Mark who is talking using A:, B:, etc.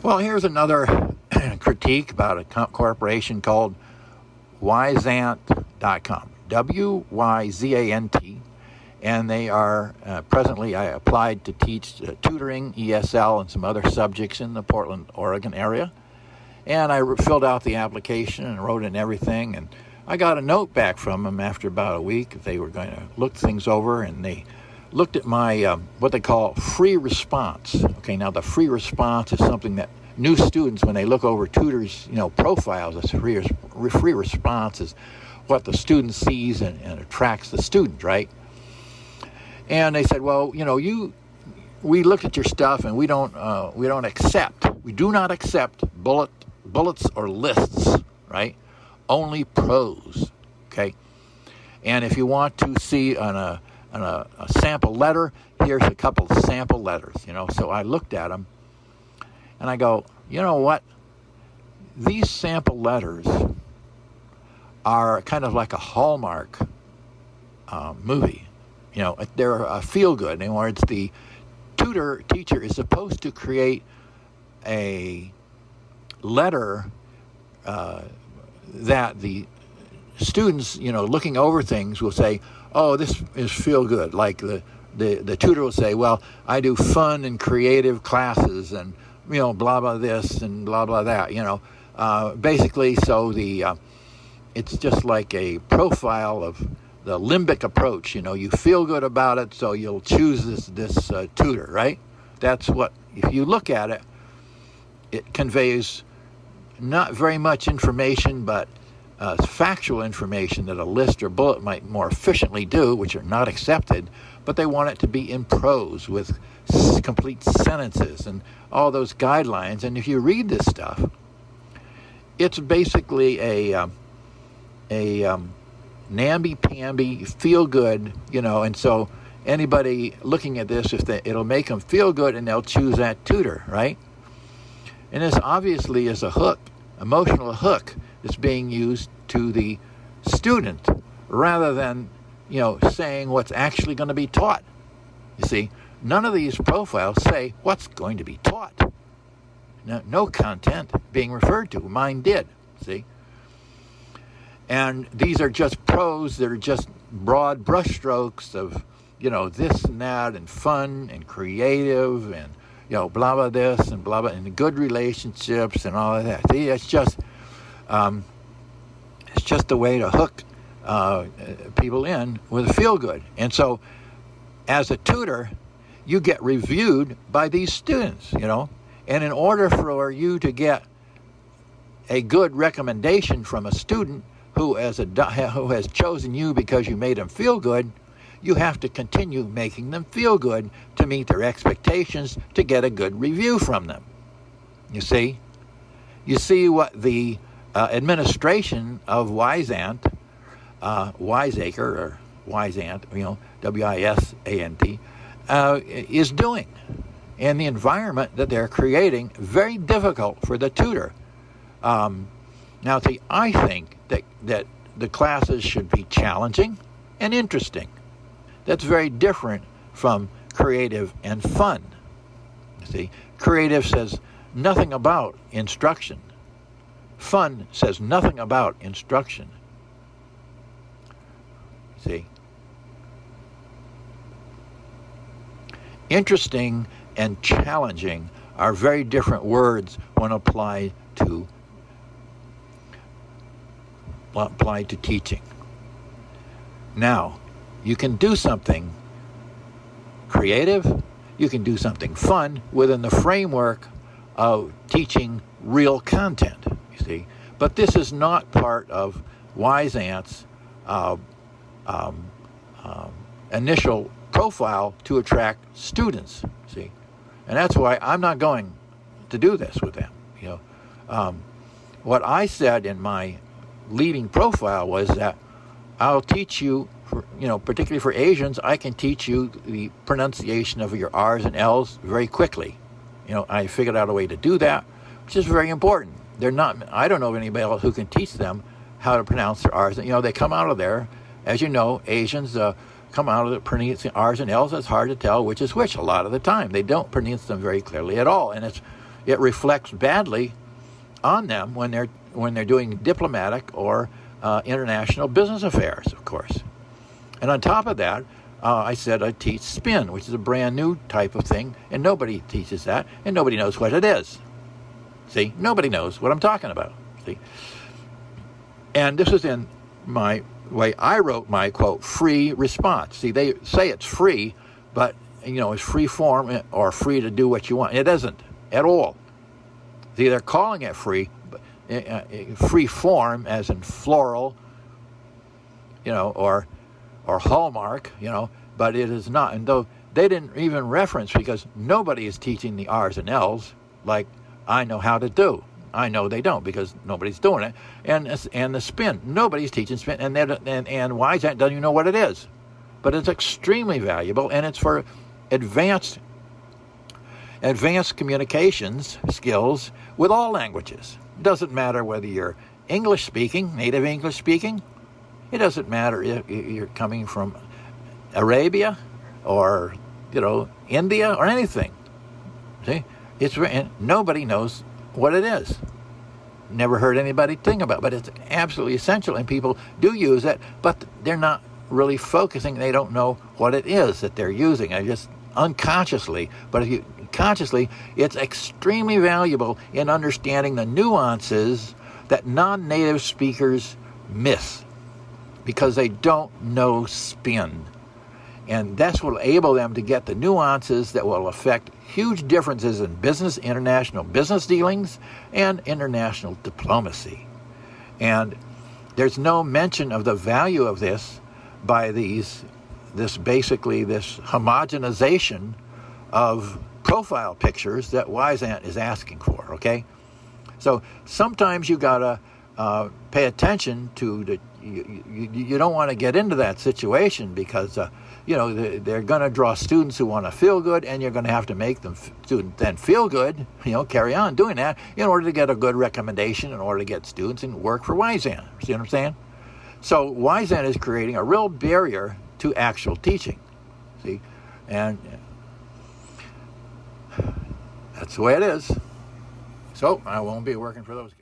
A: Well, here's another critique about a corporation called Wyzant.com, WYZANT, and they are presently, I applied to teach tutoring, ESL, and some other subjects in the Portland, Oregon area, and I filled out the application and wrote in everything, and I got a note back from them after about a week. They were going to look things over, and they looked at my what they call free response. Okay, now the free response is something that new students, when they look over tutors, profiles, a free response is what the student sees and attracts the student, right? And they said, well, we looked at your stuff and we do not accept bullets or lists, right? Only prose, okay? And if you want to see on a sample letter, here's a couple of sample letters, So I looked at them and I go, you know what? These sample letters are kind of like a Hallmark movie. They're a feel-good. In other words, the teacher is supposed to create a letter that the students, looking over things will say, oh, this is feel good. Like the tutor will say, well, I do fun and creative classes and, blah, blah, this and blah, blah, that, basically, so it's just like a profile of the limbic approach. You feel good about it, so you'll choose this tutor, right? That's what, if you look at it, it conveys not very much information, but factual information that a list or bullet might more efficiently do, which are not accepted, but they want it to be in prose with complete sentences and all those guidelines. And if you read this stuff, it's basically a namby-pamby, feel-good, and so anybody looking at this, it'll make them feel good and they'll choose that tutor, right? And this obviously is a hook, emotional hook, that's being used to the student rather than, saying what's actually going to be taught. You see, none of these profiles say what's going to be taught. No content being referred to. Mine did, see? And these are just prose that are just broad brushstrokes of, this and that and fun and creative and, blah, blah, this and blah, blah, and good relationships and all of that. See, it's just a way to hook people in with a feel-good. And so as a tutor, you get reviewed by these students, And in order for you to get a good recommendation from a student who has chosen you because you made them feel good, you have to continue making them feel good to meet their expectations to get a good review from them. You see what the administration of Wyzant, Wiseacre or Wyzant, WISANT, is doing, and the environment that they're creating very difficult for the tutor. Now, see, I think that the classes should be challenging and interesting. That's very different from creative and fun. You see, creative says nothing about instruction. Fun says nothing about instruction. See? Interesting and challenging are very different words when applied to teaching. Now, you can do something creative, you can do something fun within the framework of teaching real content, you see. But this is not part of Wyzant's initial profile to attract students, see. And that's why I'm not going to do this with them, What I said in my leading profile was that I'll teach you, particularly for Asians, I can teach you the pronunciation of your R's and L's very quickly. I figured out a way to do that, which is very important. I don't know of anybody else who can teach them how to pronounce their R's. They come out of there, as you know, Asians come out of the pronouncing R's and L's. It's hard to tell which is which a lot of the time. They don't pronounce them very clearly at all. And it's, it reflects badly on them when they're doing diplomatic or international business affairs, of course. And on top of that, I said I teach spin, which is a brand new type of thing, and nobody teaches that, and nobody knows what it is. See, nobody knows what I'm talking about. See, and this is in my way I wrote my, quote, free response. See, they say it's free, but, it's free form or free to do what you want. It isn't at all. See, they're calling it free, but free form as in floral, or Hallmark, but it is not. And though they didn't even reference, because nobody is teaching the R's and L's like I know how to do. I know they don't, because nobody's doing it. And the spin, nobody's teaching spin, and why is that? Doesn't even know what it is. But it's extremely valuable, and it's for advanced communications skills with all languages. It doesn't matter whether you're English speaking, native English speaking. It doesn't matter if you're coming from Arabia or, India or anything. See, and nobody knows what it is. Never heard anybody think about it, but it's absolutely essential, and people do use it, but they're not really focusing. They don't know what it is that they're using. I just unconsciously, but if you consciously, it's extremely valuable in understanding the nuances that non-native speakers miss because they don't know spin. And that's what will enable them to get the nuances that will affect huge differences in business, international business dealings, and international diplomacy. And there's no mention of the value of this by this homogenization of profile pictures that Wyzant is asking for, okay? So sometimes you gotta pay attention to you don't want to get into that situation because they're going to draw students who want to feel good, and you're going to have to make them then feel good, carry on doing that in order to get a good recommendation, in order to get students and work for Wyzant. See what I'm saying? So Wyzant is creating a real barrier to actual teaching. See, and that's the way it is. So I won't be working for those guys.